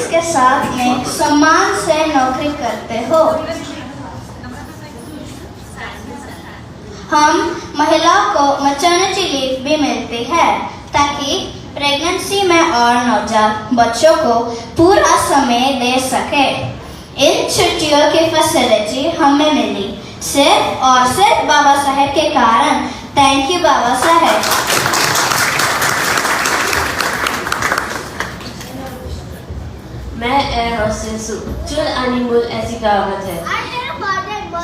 Police के साथ में सम्मान से नौकरी करते हो। हम महिलाओं को मैटरनिटी लीव भी मिलती है ताकि प्रेगनेंसी में और नवजात बच्चों को पूरा समय दे सके। इन छुट्टियों की फैसिलिटी हमें मिली सिर्फ और सिर्फ बाबा साहेब के कारण। Thank you Baba Saheb. मैं एयर होस्टेस हूँ। चुल अनिमुल ऐसी कहावत है।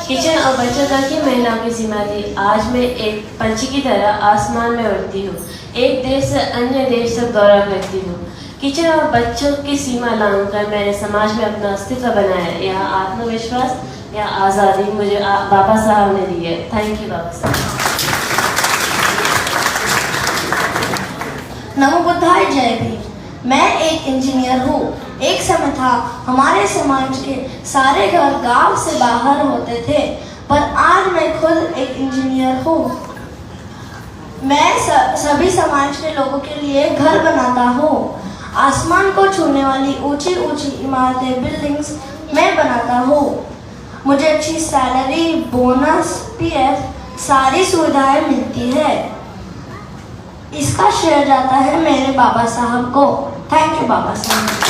किचन और बच्चों तक ही महिलाओं की सीमा थी। आज मैं एक पंछी की तरह आसमान में उड़ती हूँ, एक देश से अन्य देश तक दौरा करती हूँ। किचन और बच्चों की सीमा लांघकर मैंने समाज में अपना अस्तित्व बनाया। यह आत्मविश्वास या आज़ादी मुझे बाबा साहब ने दी है। थैंक यू बाबा साहब। नमो बुद्धाय जय भीम। मैं एक इंजीनियर हूँ। एक समय था हमारे समाज के सारे घर गांव से बाहर होते थे, पर आज मैं खुद एक इंजीनियर हूँ। मैं सभी समाज के लोगों के लिए घर बनाता हूँ। आसमान को छूने वाली ऊंची ऊंची इमारतें, बिल्डिंग्स मैं बनाता हूँ। मुझे अच्छी सैलरी, बोनस, पीएफ सारी सुविधाएं मिलती है। इसका श्रेय जाता है मेरे बाबा साहब को। थैंक यू बाबा साहब।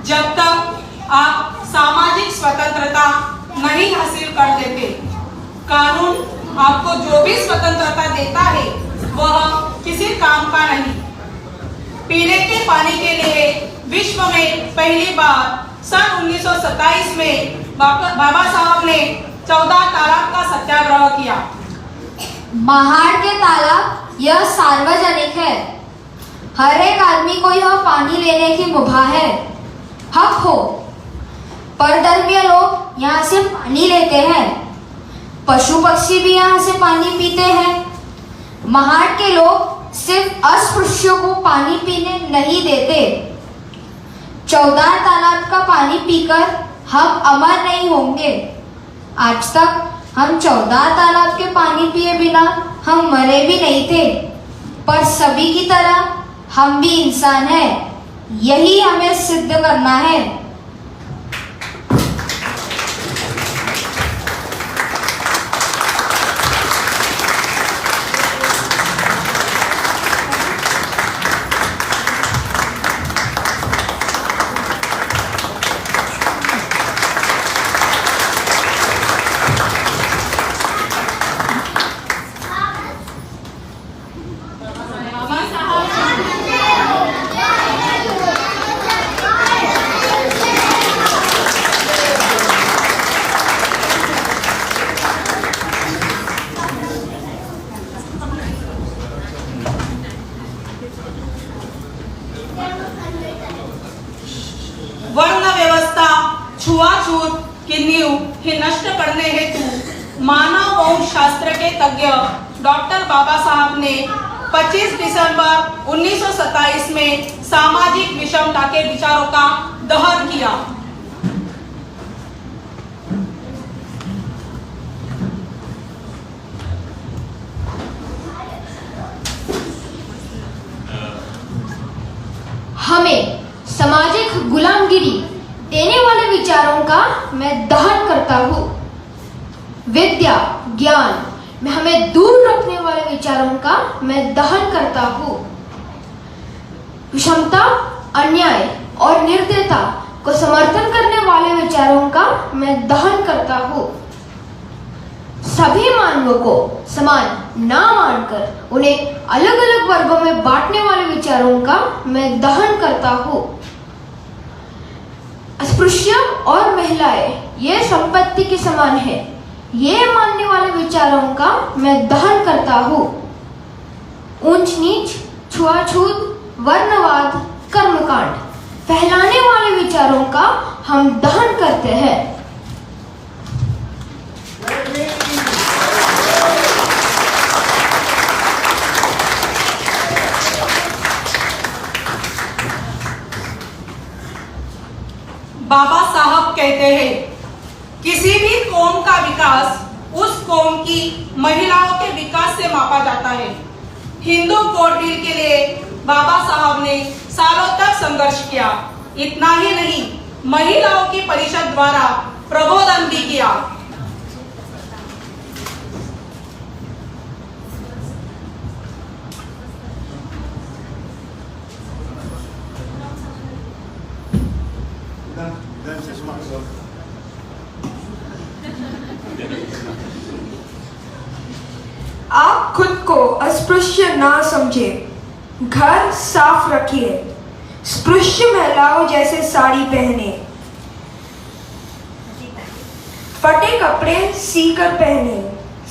जब तक आप सामाजिक स्वतंत्रता नहीं हासिल कर देते, कानून आपको जो भी स्वतंत्रता देता है वह किसी काम का नहीं। पीने के पानी के लिए विश्व में पहली बार सन 1927 में बाबा साहब ने 14 तालाब का सत्याग्रह किया। महाड़ के तालाब यह सार्वजनिक है। हर एक आदमी को यह पानी लेने की मुभा है, हक हो। परधर्मीय लोग यहाँ से पानी लेते हैं, पशु पक्षी भी यहाँ से पानी पीते हैं। महाड़ के लोग सिर्फ अस्पृश्यों को पानी पीने नहीं देते। 14 तालाब का पानी पीकर हम अमर नहीं होंगे। आज तक हम 14 तालाब के पानी पिए बिना हम मरे भी नहीं थे, पर सभी की तरह हम भी इंसान हैं। यही हमें सिद्ध करना है। वर्ण व्यवस्था, छुआछूत की नींव ही नष्ट करने हेतु मानव वंश शास्त्र के तज्ञ डॉक्टर बाबा साहब ने 25 दिसंबर 1927 में सामाजिक विषमता के विचारों का दहन किया। हमें सामाजिक गुलामगिरी देने वाले विचारों का मैं दहन करता हूँ। विद्या, ज्ञान में हमें दूर रखने वाले विचारों का मैं दहन करता हूँ। विषमता, अन्याय और निर्दयता को समर्थन करने वाले विचारों का मैं दहन करता हूँ। सभी मानवों को समान ना मानकर उन्हें अलग अलग वर्गों में बांटने वाले विचारों का मैं दहन करता हूँ। अस्पृश्य और महिलाएं ये संपत्ति के समान है, ये मानने वाले विचारों का मैं दहन करता हूँ। ऊंच नीच, छुआछूत, वर्णवाद, कर्मकांड फैलाने वाले विचारों का हम दहन करते हैं। बाबा साहब कहते हैं, किसी भी कौम का विकास उस कौम की महिलाओं के विकास से मापा जाता है। हिंदू कोड बिल के लिए बाबा साहब ने सालों तक संघर्ष किया। इतना ही नहीं, महिलाओं की परिषद द्वारा प्रबोधन भी किया। आप खुद को अस्पृश्य ना समझे, घर साफ रखिए, स्पृश्य महिलाओं जैसे साड़ी पहने, फटे कपड़े सीकर पहने,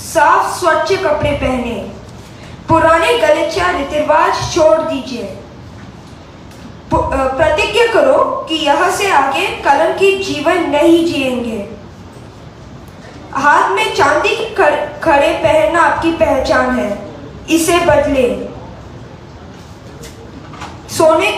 साफ स्वच्छ कपड़े पहने, पुराने गलिचा रीति रिवाज छोड़ दीजिए। प्रतिज्ञा करो कि यह से आगे कलंकित जीवन नहीं जिएंगे। हाथ में चांदी के खड़े पहनना आपकी पहचान है, इसे बदले। सोने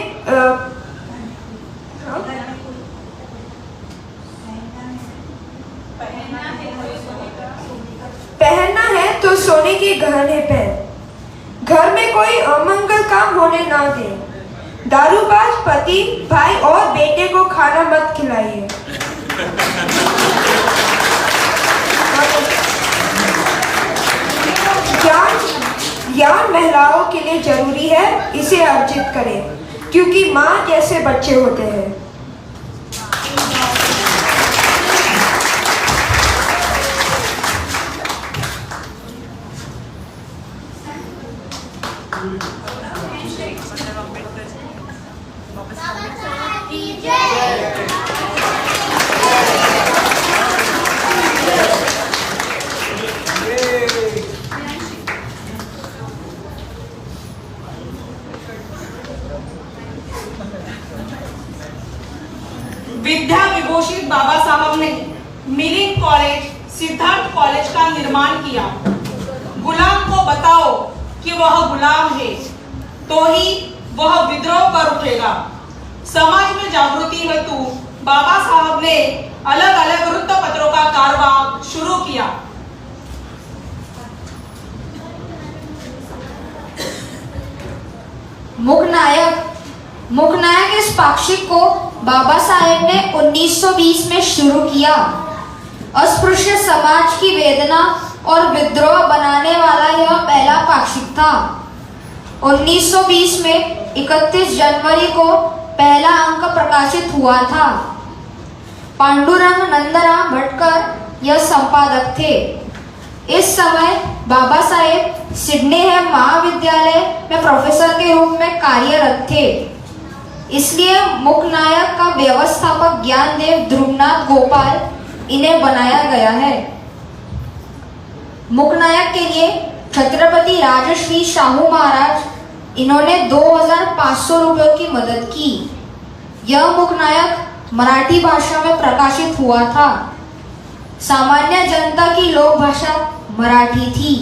पहनना है तो सोने के गहने पहन। घर में कोई अमंगल काम होने ना दे। दारूबाज पति, भाई और बेटे को खाना मत खिलाइए। ज्ञान महिलाओं के लिए जरूरी है, इसे अर्जित करें, क्योंकि माँ जैसे बच्चे होते हैं। विद्या विभूषित बाबा साहब ने मिलिंद कॉलेज, सिद्धार्थ कॉलेज का निर्माण किया। गुलाम को बताओ कि वह गुलाम है, तो ही वह विद्रोह कर उठेगा। समाज में जागृति हेतु बाबा साहब ने अलग अलग वृत्तपत्रों का कारवां शुरू किया। मुखनायक इस पाक्षिक को बाबा साहेब ने 1920 में शुरू किया। अस्पृश्य समाज की वेदना और विद्रोह बनाने वाला यह पहला पाक्षिक था। 1920 में 31 जनवरी को पहला अंक प्रकाशित हुआ था। पांडुरंग नंदराम भटकर यह संपादक थे। इस समय बाबा साहेब सिडनी है महाविद्यालय में प्रोफेसर के रूप में कार्यरत थे। इसलिए मुखनायक का व्यवस्थापक ज्ञानदेव ध्रुवनाथ गोपाल इन्हें बनाया गया है। मुखनायक के लिए छत्रपति राजश्री शाहू महाराज इन्होंने 2500 रुपयों की मदद की। यह मुखनायक मराठी भाषा में प्रकाशित हुआ था। सामान्य जनता की लोक भाषा मराठी थी।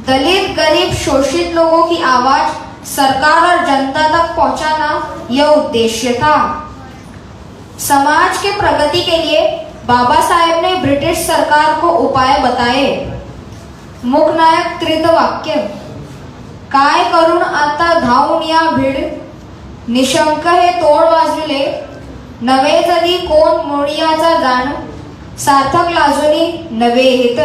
दलित, गरीब, शोषित लोगों की आवाज सरकार और जनता तक पहुंचाना यह उद्देश्य था। समाज के प्रगति के लिए बाबा साहेब ने ब्रिटिश सरकार को उपाय बताए। मुखनायक त्रितवाक्य, काय करून आता धावून या भीड, निशंक हे तोड वाजविले, नवे जरी कोण मुळियाचा जाण, सार्थक लाजुनी नवे हित।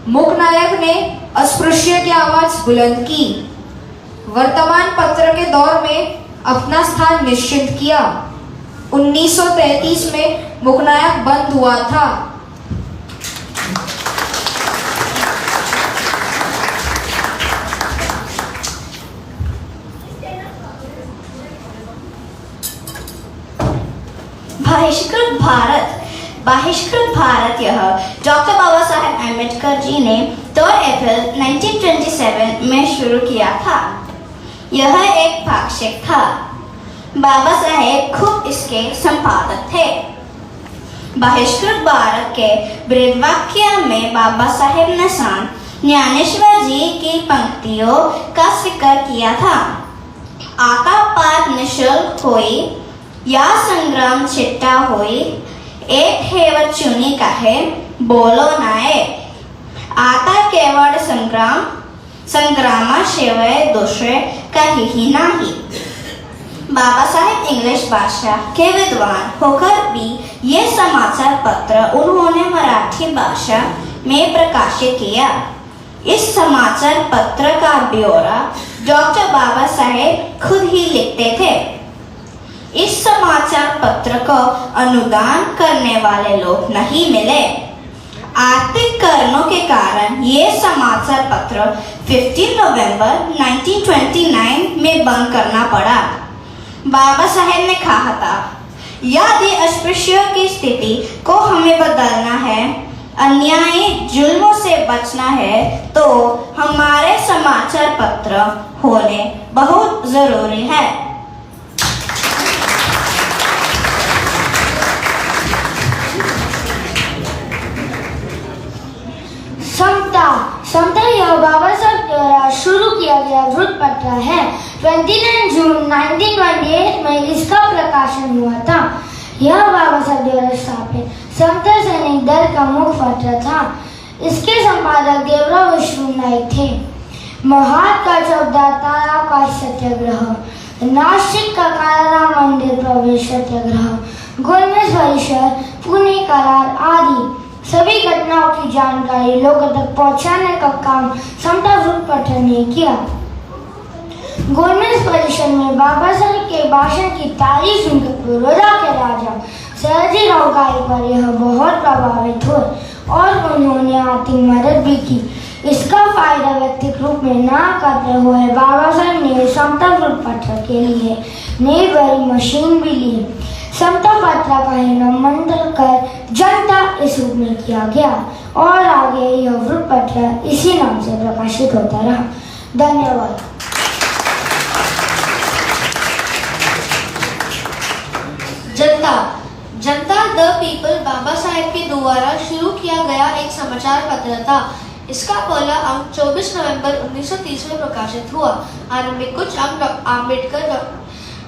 मुखनायक ने अस्पृश्य की आवाज बुलंद की। वर्तमान पत्र के दौर में अपना स्थान निश्चित किया। 1933 में मुखनायक बंद हुआ था। बहिष्कृत भारत यह डॉक्टर बाबा साहेब अम्बेडकर जी ने 2 अप्रैल 1927 में शुरू किया था। यह एक पाक्षिक था। बाबा साहेब खुद इसके संपादक थे। बहिष्कृत भारत के ब्रीदवाक्य में बाबा साहेब ने संत ज्ञानेश्वर जी की पंक्तियों का जिक्र किया था। आका पात निशुल्क होई, या संग्राम चिट्टा होई एक हेवत चुनी कहे बोलो नाय आता केवळ संग्रामाशिवाय दुसरे काहीही नाही। बाबा साहेब इंग्लिश भाषा के विद्वान होकर भी ये समाचार पत्र उन्होंने मराठी भाषा में प्रकाशित किया। इस समाचार पत्र का ब्यौरा डॉक्टर बाबा साहेब खुद ही लिखते थे। इस समाचार पत्र को अनुदान करने वाले लोग नहीं मिले। आर्थिक कारणों के कारण ये समाचार पत्र 15 नवंबर 1929 में बंद करना पड़ा। बाबा साहेब ने कहा था, यदि अस्पृश्यों की स्थिति को हमें बदलना है, अन्यायी जुल्मों से बचना है, तो हमारे समाचार पत्र होने बहुत जरूरी है। समता यह बाबा साहब द्वारा शुरू किया गया वृत्तपत्र है। 29 जून 1928 में इसका प्रकाशन हुआ था। यह बाबा साहब द्वारा स्थापित समता सैनिक दल का मुख्य पत्र था। इसके संपादक देवराव विष्णु नायक थे। महात का चौथा ताराकाश सत्याग्रह, नासिक का कालाराम मंदिर प्रवेश सत्याग्रह, गोलमेज परिसर, पुणे करार आदि सभी घटनाओं की जानकारी लोगों तक पहुंचाने का काम समता वृत्तपत्र ने किया। गोलमेज परिसर में बाबा साहेब के भाषण की तारीफ सुनकर बड़ौदा के राजा सयाजीराव गायकवाड़ यह बहुत प्रभावित हुए और उन्होंने आर्थिक मदद भी की। इसका फायदा व्यक्तिगत रूप में न करते हुए बाबा साहेब ने समता वृत्तपत्र के लिए नई बड़ी मशीन भी ली। समता पत्र का नामांतरण कर जनता इस रूप में किया गया और आगे यह वृत्तपत्र इसी नाम से प्रकाशित होता रहा। धन्यवाद। जनता द पीपल बाबा साहेब के द्वारा शुरू किया गया एक समाचार पत्र था। इसका पहला अंक 24 नवंबर 1930 में प्रकाशित हुआ। आरंभिक कुछ अंक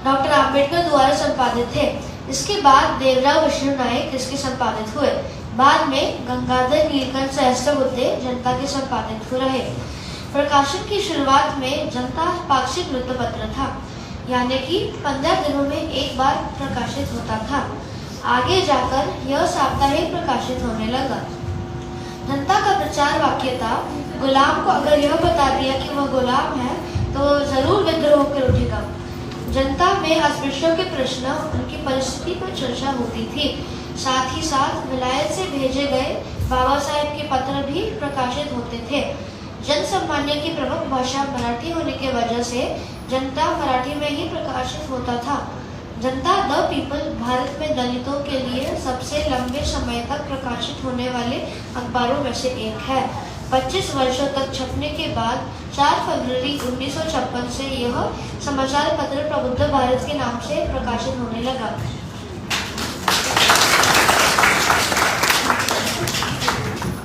डॉक्टर आम्बेडकर द्वारा संपादित थे। इसके बाद देवराव विष्णु नायक इसके संपादित हुए। बाद में गंगाधर नीलकंठ सहस्त्रबुद्धे जनता के संपादित हो रहे। प्रकाशन की शुरुआत में जनता पाक्षिक वृत्तपत्र था, यानी कि 15 दिनों में एक बार प्रकाशित होता था। आगे जाकर यह साप्ताहिक प्रकाशित होने लगा। जनता का प्रचार वाक्य था, गुलाम को अगर यह बता दिया कि वह गुलाम है तो जरूर विद्रोह कर उठेगा। जनता में अस्पृश्यों के प्रश्न, उनकी परिस्थिति पर चर्चा होती थी। साथ ही साथ विलायत से भेजे गए बाबा साहेब के पत्र भी प्रकाशित होते थे। जन सामान्य की प्रमुख भाषा मराठी होने की वजह से जनता मराठी में ही प्रकाशित होता था। जनता द पीपल भारत में दलितों के लिए सबसे लंबे समय तक प्रकाशित होने वाले अखबारों में से एक है। 25 वर्षों तक छपने के बाद 4 फरवरी 1956 से यह समाचार पत्र प्रबुद्ध भारत के नाम से प्रकाशित होने लगा।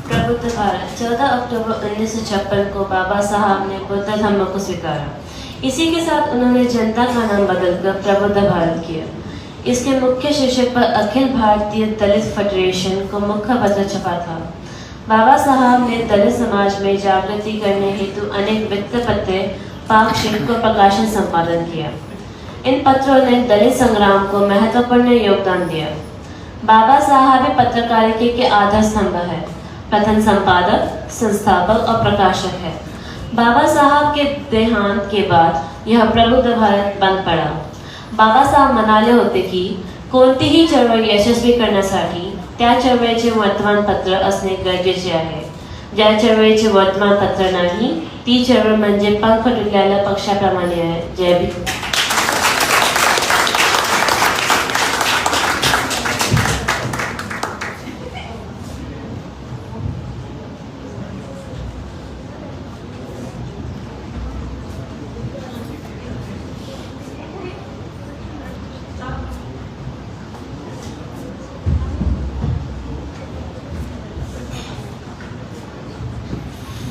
प्रबुद्ध भारत 14 अक्टूबर 1956 को बाबा साहब ने बुद्ध धर्म को स्वीकारा। इसी के साथ उन्होंने जनता का नाम बदलकर प्रबुद्ध भारत किया। इसके मुख्य शीर्षक पर अखिल भारतीय दलित फेडरेशन को मुख्य पत्र छपा था। बाबा साहब ने दलित समाज में जागृति करने हेतु अनेक वृत्तपत्र पाक्षिक को प्रकाशन संपादन किया। इन पत्रों ने दलित संग्राम को महत्वपूर्ण योगदान दिया। बाबा साहब पत्रकारिता के आधार स्तंभ है, प्रथम संपादक, संस्थापक और प्रकाशक है। बाबा साहब के देहांत के बाद यह प्रबुद्ध भारत बंद पड़ा। बाबा साहब म्हणाले होते की कोणतीही चळवळ यशस्वी करण्यासाठी त्या चळवळीचे वर्तमानपत्र असणे गरजेचे आहे। ज्या चळवळीचे वर्तमानपत्र नाही ती चळवळ म्हणजे पंख तुटलेल्या पक्षाप्रमाणे आहे। जय भीम।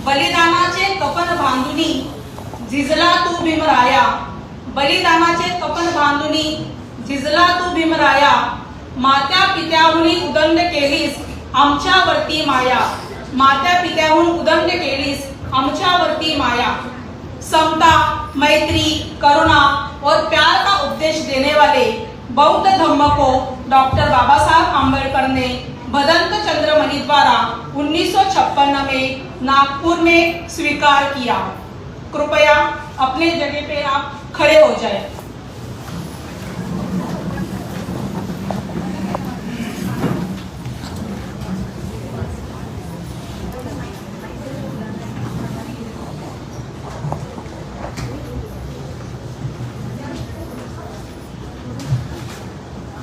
बलिदानाचे कपन बांधुनी झिजला तू भीमराया, बलिदानाचे कपन बांधुनी झिजला तू मात्या पित्याहुनी उदंड केलीस आमच्यावरती माया, मात्या पित्याहून उदंड केलीस आमच्यावरती माया। समता, मैत्री, करुणा और प्यार का उपदेश देने वाले बौद्ध धम्म को डॉक्टर बाबा साहब आम्बेडकर ने भदंत चंद्र मणि द्वारा 1956 में नागपुर में स्वीकार किया। कृपया अपने जगह पे आप खड़े हो जाएं।